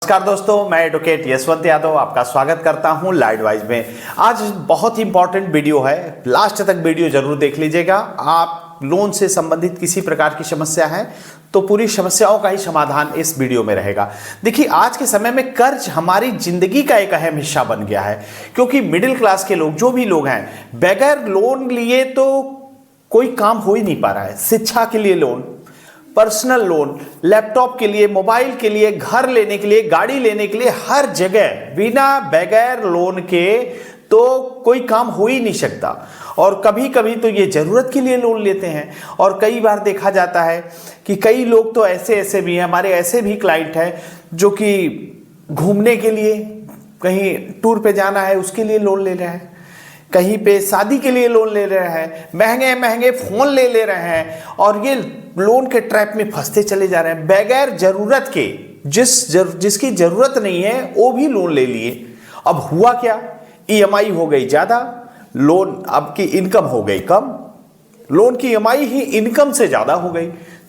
नमस्कार दोस्तों, मैं एडवोकेट यशवंत यादव आपका स्वागत करता हूं लाइडवाइज में। आज बहुत ही इंपॉर्टेंट वीडियो है, लास्ट तक वीडियो जरूर देख लीजिएगा। आप लोन से संबंधित किसी प्रकार की समस्या है तो पूरी समस्याओं का ही समाधान इस वीडियो में रहेगा। देखिए, आज के समय में कर्ज हमारी जिंदगी का एक अहम हिस्सा बन गया है, क्योंकि मिडिल क्लास के लोग, जो भी लोग हैं, बगैर लोन लिए तो कोई काम हो ही नहीं पा रहा है। शिक्षा के लिए लोन, पर्सनल लोन, लैपटॉप के लिए, मोबाइल के लिए, घर लेने के लिए, गाड़ी लेने के लिए, हर जगह बिना बगैर लोन के तो कोई काम हो ही नहीं सकता। और कभी कभी तो ये जरूरत के लिए लोन लेते हैं। और कई बार देखा जाता है कि कई लोग तो ऐसे भी हैं, हमारे ऐसे भी क्लाइंट हैं जो कि घूमने के लिए, कहीं टूर पे जाना है उसके लिए लोन ले रहे हैं, कहीं पे शादी के लिए लोन ले रहे हैं, महंगे महंगे फोन ले रहे हैं, और ये लोन के ट्रैप में फंसते चले जा रहे हैं। बगैर जरूरत के, जिसकी जरूरत नहीं है वो भी लोन ले लिए। अब हुआ क्या, ईएमआई हो गई ज्यादा, लोन अब की इनकम हो गई कम, लोन की ईएमआई ही इनकम से ज्यादा हो गई,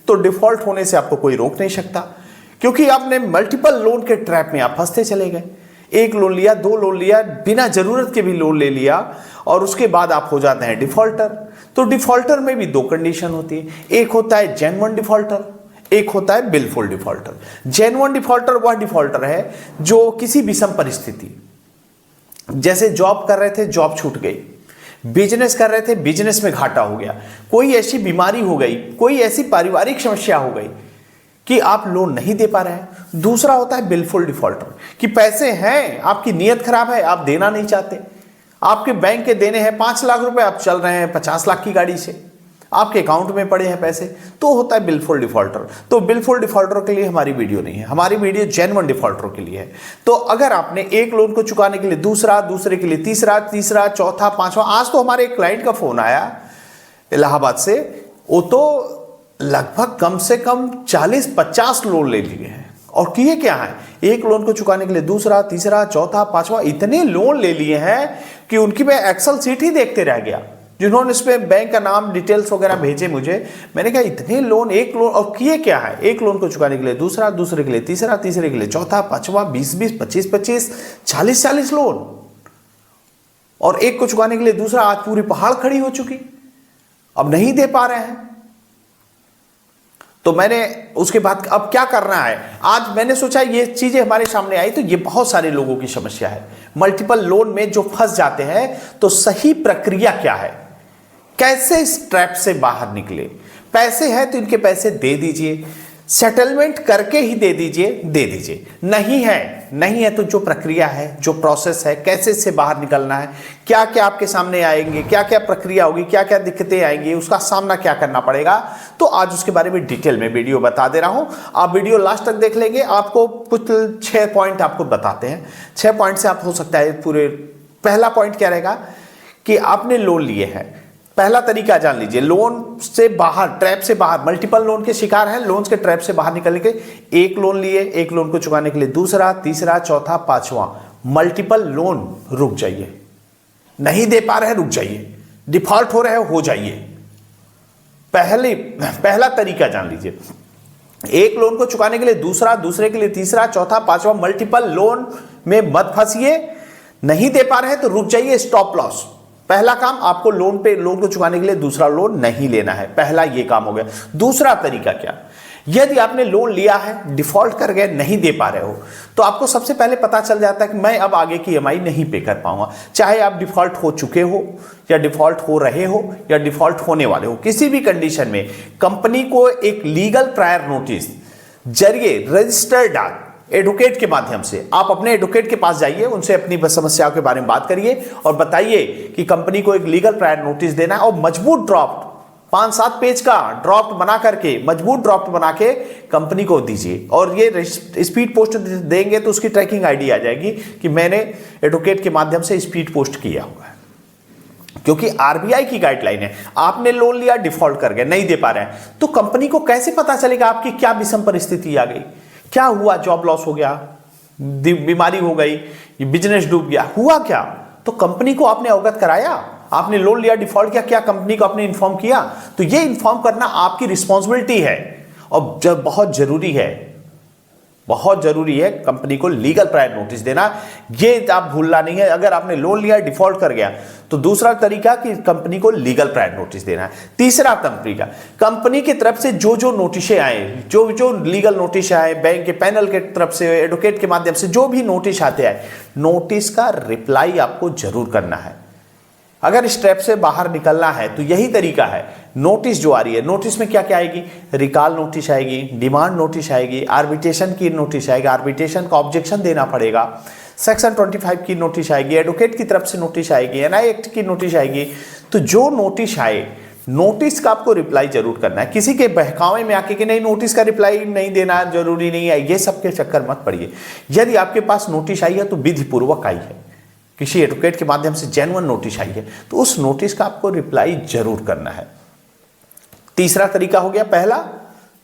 तो डिफॉल्ट होने से आपको कोई रोक नहीं सकता, क्योंकि आपने मल्टीपल लोन के ट्रैप में आप फंसते चले गए। एक लोन लिया, दो लोन लिया, बिना जरूरत के भी लोन ले लिया, और उसके बाद आप हो जाते हैं डिफॉल्टर। तो डिफॉल्टर में भी दो कंडीशन होती है, एक होता है जेन्युइन डिफॉल्टर, एक होता है बिलफुल डिफॉल्टर। जेन्युइन डिफॉल्टर वह डिफॉल्टर है जो किसी विषम परिस्थिति, जैसे जॉब कर रहे थे, जॉब छूट गई, बिजनेस कर रहे थे, बिजनेस में घाटा हो गया, कोई ऐसी बीमारी हो गई, कोई ऐसी पारिवारिक समस्या हो गई कि आप लोन नहीं दे पा रहे हैं। दूसरा होता है बिलफुल डिफॉल्टर, कि पैसे हैं, आपकी नीयत खराब है, आप देना नहीं चाहते, आपके बैंक के देने हैं 5 लाख रुपए, आप चल रहे हैं 50 लाख की गाड़ी से, आपके अकाउंट में पड़े हैं पैसे, तो होता है बिलफुल डिफॉल्टर। तो बिलफुल डिफॉल्टर के लिए हमारी वीडियो नहीं है, हमारी वीडियो जेन्युइन डिफॉल्टर के लिए है। तो अगर आपने एक लोन को चुकाने के लिए दूसरा, दूसरे के लिए तीसरा, तीसरा चौथा पांचवा, आज तो हमारे एक क्लाइंट का फोन आया इलाहाबाद से, वो तो लगभग कम से कम 40-50 लोन ले लिए हैं। और किए क्या है, एक लोन को चुकाने के लिए दूसरा, तीसरा, चौथा, पांचवा, इतने लोन ले लिए हैं कि उनकी मैं एक्सेल शीट ही देखते रह गया। जिन्होंने इसमें बैंक का नाम, डिटेल्स वगैरह भेजे मुझे, मैंने कहा इतने लोन, एक लोन, और किए क्या है, एक लोन को चुकाने के लिए दूसरा, दूसरे के लिए तीसरा, तीसरे के लिए चौथा, पांचवा, 20-20, 25-25, 40-40 लोन, और एक को चुकाने के लिए दूसरा। आज पूरी पहाड़ खड़ी हो चुकी, अब नहीं दे पा रहे हैं। तो मैंने उसके बाद अब क्या करना है, आज मैंने सोचा ये चीजें हमारे सामने आई, तो ये बहुत सारे लोगों की समस्या है, मल्टीपल लोन में जो फंस जाते हैं। तो सही प्रक्रिया क्या है, कैसे इस ट्रैप से बाहर निकले। पैसे हैं तो इनके पैसे दे दीजिए, सेटलमेंट करके ही दे दीजिए। नहीं है तो जो प्रक्रिया है, जो प्रोसेस है, कैसे इससे बाहर निकलना है, क्या क्या आपके सामने आएंगे, क्या क्या प्रक्रिया होगी, क्या क्या दिक्कतें आएंगी, उसका सामना क्या करना पड़ेगा, तो आज उसके बारे में डिटेल में वीडियो बता दे रहा हूं। आप वीडियो लास्ट तक देख लेंगे, आपको कुछ 6 पॉइंट आपको बताते हैं। 6 पॉइंट से आप हो सकता है पूरे। पहला पॉइंट क्या रहेगा कि आपने लोन लिए हैं, पहला तरीका जान लीजिए, लोन से बाहर, ट्रैप से बाहर, मल्टीपल लोन के शिकार हैं, लोन के ट्रैप से बाहर निकलने के। एक लोन लिए, एक लोन को चुकाने के लिए दूसरा, तीसरा, चौथा, पांचवा, मल्टीपल लोन, रुक जाइए। नहीं दे पा रहे हैं, रुक जाइए। डिफॉल्ट हो रहे हैं, हो जाइए। पहला तरीका जान लीजिए, एक लोन को चुकाने के लिए दूसरा, दूसरे के लिए तीसरा, चौथा, पांचवा, मल्टीपल लोन में मत फंसिए। नहीं दे पा रहे हैं तो रुक जाइए, स्टॉप लॉस। पहला काम, आपको लोन को चुकाने के लिए दूसरा लोन नहीं लेना है, पहला ये काम हो गया। दूसरा तरीका क्या, यदि आपने लोन लिया है, डिफॉल्ट कर गए, नहीं दे पा रहे हो, तो आपको सबसे पहले पता चल जाता है कि मैं अब आगे की ईएमआई नहीं पे कर पाऊंगा। चाहे आप डिफॉल्ट हो चुके हो, या डिफॉल्ट हो रहे हो, या डिफॉल्ट होने वाले हो, किसी भी कंडीशन में कंपनी को एक लीगल प्रायर नोटिस जरिए, रजिस्टर्ड डाक, एडवोकेट के माध्यम से, आप अपने एडवोकेट के पास जाइए, उनसे अपनी समस्याओं के बारे में बात करिए और बताइए कि कंपनी को एक लीगल प्रायर नोटिस देना है, और मजबूत ड्राफ्ट, 5-7 पेज का ड्राफ्ट बना करके, मजबूत ड्राफ्ट बना के कंपनी को दीजिए। और ये स्पीड पोस्ट देंगे तो उसकी ट्रैकिंग आईडी आ जाएगी कि मैंने एडवोकेट के माध्यम से स्पीड पोस्ट किया हुआ है, क्योंकि आरबीआई की गाइडलाइन है। आपने लोन लिया, डिफॉल्ट कर गए, नहीं दे पा रहे हैं, तो कंपनी को कैसे पता चलेगा आपकी क्या विषम परिस्थिति आ गई, क्या हुआ, जॉब लॉस हो गया, बीमारी हो गई, बिजनेस डूब गया, हुआ क्या? तो कंपनी को आपने अवगत कराया, आपने लोन लिया, डिफॉल्ट किया, क्या कंपनी को आपने इन्फॉर्म किया? तो ये इन्फॉर्म करना आपकी रिस्पॉन्सिबिलिटी है और जब बहुत जरूरी है। बहुत जरूरी है कंपनी को लीगल प्रायर नोटिस देना, ये आप भूलना नहीं है। अगर आपने लोन लिया डिफॉल्ट कर गया तो दूसरा तरीका कि कंपनी को लीगल प्रायर नोटिस देना है। तीसरा तरीका, कंपनी की तरफ से जो जो नोटिसें आए, जो जो लीगल नोटिस आए, बैंक के पैनल के तरफ से, एडवोकेट के माध्यम से जो भी नोटिस आते हैं, नोटिस का रिप्लाई आपको जरूर करना है। अगर इस ट्रैप से बाहर निकलना है तो यही तरीका है। नोटिस जो आ रही है, नोटिस में क्या क्या आएगी, रिकॉल नोटिस आएगी, डिमांड नोटिस आएगी, आर्बिट्रेशन की नोटिस आएगी, आर्बिट्रेशन का ऑब्जेक्शन देना पड़ेगा, सेक्शन 25 की नोटिस आएगी, एडवोकेट की तरफ से नोटिस आएगी, एनआई एक्ट की नोटिस आएगी। तो जो नोटिस आए, नोटिस का आपको रिप्लाई जरूर करना है। किसी के बहकावे में आके कि नहीं नोटिस का रिप्लाई नहीं देना जरूरी नहीं है, ये सब के चक्कर मत पड़िए। यदि आपके पास नोटिस आई है तो विधिपूर्वक आई है, किसी एडवोकेट के माध्यम से जेन्युइन नोटिस आई है, तो उस नोटिस का आपको रिप्लाई जरूर करना है। तीसरा तरीका हो गया पहला,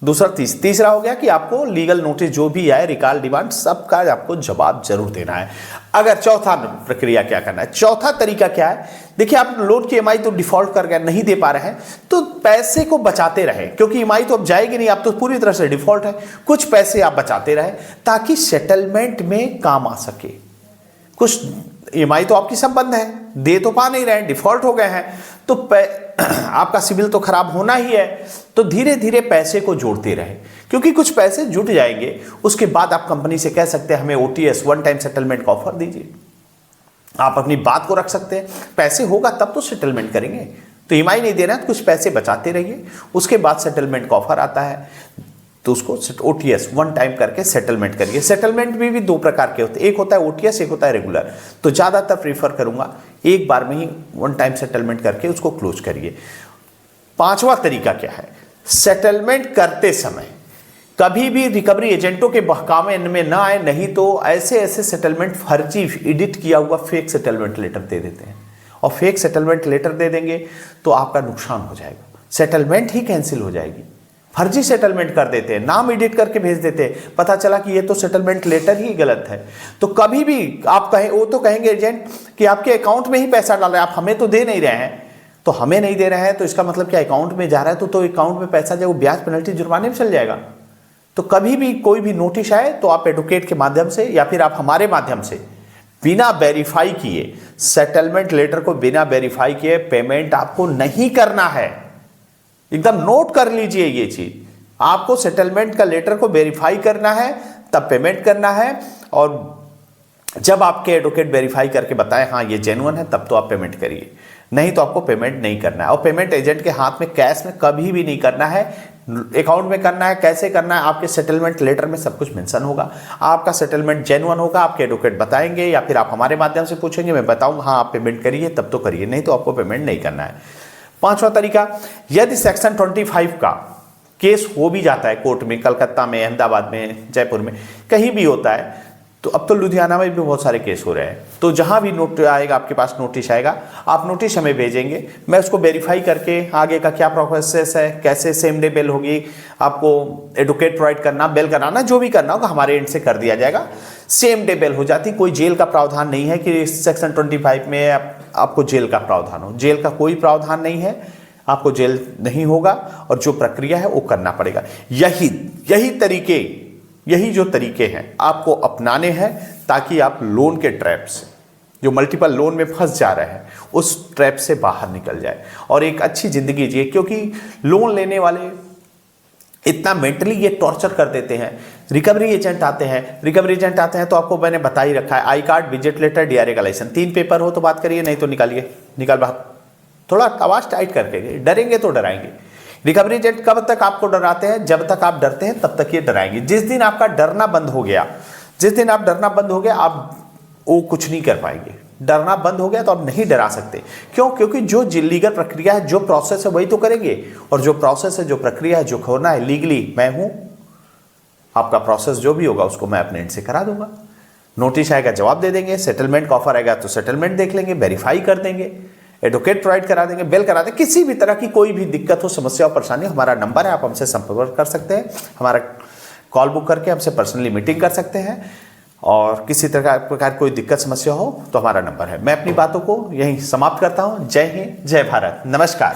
दूसरा तीसरा हो गया कि आपको लीगल नोटिस जो भी आए, रिकॉल, डिमांड, सबका आपको जवाब जरूर देना है। अगर चौथा प्रक्रिया क्या करना है, चौथा तरीका क्या है, देखिए आप लोन की ईएमआई तो डिफॉल्ट कर गए, नहीं दे पा रहे हैं, तो पैसे को बचाते रहे, क्योंकि ईएमआई तो अब जाएगी नहीं, आप तो पूरी तरह से डिफॉल्ट है। कुछ पैसे आप बचाते रहे ताकि सेटलमेंट में काम आ सके। कुछ ईएमआई तो आपकी सब बंद है, दे तो पा नहीं रहे हैं, डिफॉल्ट हो गए हैं, तो आपका सिविल तो खराब होना ही है। तो धीरे धीरे पैसे को जोड़ते रहे, क्योंकि कुछ पैसे जुट जाएंगे, उसके बाद आप कंपनी से कह सकते हैं हमें ओटीएस, वन टाइम सेटलमेंट का ऑफर दीजिए। आप अपनी बात को रख सकते हैं, पैसे होगा तब तो सेटलमेंट करेंगे। तो ईएमआई नहीं देना तो कुछ पैसे बचाते रहिए, उसके बाद सेटलमेंट का ऑफर आता है तो उसको ओटीएस वन टाइम करके सेटलमेंट करिए। सेटलमेंट भी दो प्रकार के होते हैं, एक होता है ओटीएस, एक होता है रेगुलर। तो ज़्यादातर प्रीफर करूंगा एक बार में ही वन टाइम सेटलमेंट करके उसको क्लोज करिए। पांचवा तरीका क्या है, सेटलमेंट करते समय कभी भी रिकवरी एजेंटों के बहकावे में ना आए, नहीं तो ऐसे ऐसे सेटलमेंट फर्जी एडिट किया हुआ फेक सेटलमेंट लेटर दे देते हैं, और फेक सेटलमेंट लेटर दे देंगे तो आपका नुकसान हो जाएगा, सेटलमेंट ही कैंसिल हो जाएगी। फर्जी सेटलमेंट कर देते हैं, नाम एडिट करके भेज देते हैं, पता चला कि ये तो सेटलमेंट लेटर ही गलत है। तो कभी भी आप कहें, वो तो कहेंगे एजेंट कि आपके अकाउंट में ही पैसा डाल रहे हैं, आप हमें तो दे नहीं रहे हैं। तो हमें नहीं दे रहे हैं तो इसका मतलब क्या, अकाउंट में जा रहा है तो अकाउंट में पैसा जो ब्याज पेनल्टी जुर्माने में चल जाएगा। तो कभी भी कोई भी नोटिस आए तो आप एडवोकेट के माध्यम से या फिर आप हमारे माध्यम से बिना वेरीफाई किए, सेटलमेंट लेटर को बिना वेरीफाई किए पेमेंट आपको नहीं करना है। एकदम नोट कर लीजिए ये चीज, आपको सेटलमेंट का लेटर को वेरीफाई करना है तब पेमेंट करना है, और जब आपके एडवोकेट वेरीफाई करके बताएं हाँ ये जेन्युइन है तब तो आप पेमेंट करिए, नहीं तो आपको पेमेंट नहीं करना है। और पेमेंट एजेंट के हाथ में कैश में कभी भी नहीं करना है, अकाउंट में करना है। कैसे करना है, आपके सेटलमेंट लेटर में सब कुछ मेंशन होगा, आपका सेटलमेंट जेन्युइन होगा, आपके एडवोकेट बताएंगे या फिर आप हमारे माध्यम से पूछेंगे, मैं बताऊंगा हाँ आप पेमेंट करिए तब तो करिए, नहीं तो आपको पेमेंट नहीं करना है। पांचवा तरीका, यदि सेक्शन 25 का केस हो भी जाता है कोर्ट में, कलकत्ता में, अहमदाबाद में, जयपुर में, कहीं भी होता है, तो अब तो लुधियाना में भी बहुत सारे केस हो रहे हैं, तो जहां भी नोट आएगा, आपके पास नोटिस आएगा, आप नोटिस हमें भेजेंगे, मैं उसको वेरीफाई करके आगे का क्या प्रोसेस है, कैसे सेम डे बेल होगी, आपको एडवोकेट प्रोवाइड करना, बेल कराना, जो भी करना होगा हमारे एंड से कर दिया जाएगा। सेम डे बेल हो जाती, कोई जेल का प्रावधान नहीं है कि सेक्शन 25 में आपको जेल का प्रावधान हो, जेल का कोई प्रावधान नहीं है, आपको जेल नहीं होगा, और जो प्रक्रिया है वो करना पड़ेगा। यही जो तरीके हैं आपको अपनाने हैं ताकि आप लोन के ट्रैप से, जो मल्टीपल लोन में फंस जा रहे हैं, उस ट्रैप से बाहर निकल जाए और एक अच्छी जिंदगी जिए। क्योंकि लोन लेने वाले इतना मेंटली ये टॉर्चर कर देते हैं। रिकवरी एजेंट आते हैं तो आपको मैंने बता ही रखा है, I card, visit letter, DRA का लाइसेंस, 3 पेपर हो तो बात करिए, नहीं तो निकाल बात, थोड़ा आवाज टाइट करके, डरेंगे तो डराएंगे। रिकवरी एजेंट कब तक आपको डराते हैं, जब तक आप डरते हैं तब तक ये डराएंगे। जिस दिन आपका डरना बंद हो गया, आप वो कुछ नहीं कर पाएंगे। डरना बंद हो गया तो आप नहीं डरा सकते। क्यों? क्योंकि जो लीगल प्रक्रिया है, जो प्रोसेस है, वही तो करेंगे, और जो प्रोसेस है, जो प्रक्रिया है, जो होना है लीगली, मैं हूं, आपका प्रोसेस जो भी होगा उसको मैं अपने एंड से करा दूंगा। नोटिस आएगा जवाब दे देंगे, सेटलमेंट का ऑफर आएगा तो सेटलमेंट देख लेंगे, वेरीफाई कर देंगे, एडवोकेट प्रोवाइड करा देंगे, बेल करा देंगे। किसी भी तरह की कोई भी दिक्कत हो, समस्या हो, परेशानी, हमारा नंबर है, आप हमसे संपर्क कर सकते हैं, हमारा कॉल बुक करके हमसे पर्सनली मीटिंग कर सकते हैं, और किसी प्रकार कोई दिक्कत समस्या हो तो हमारा नंबर है। मैं अपनी बातों को यहीं समाप्त करता हूं। जय हिंद, जय भारत, नमस्कार।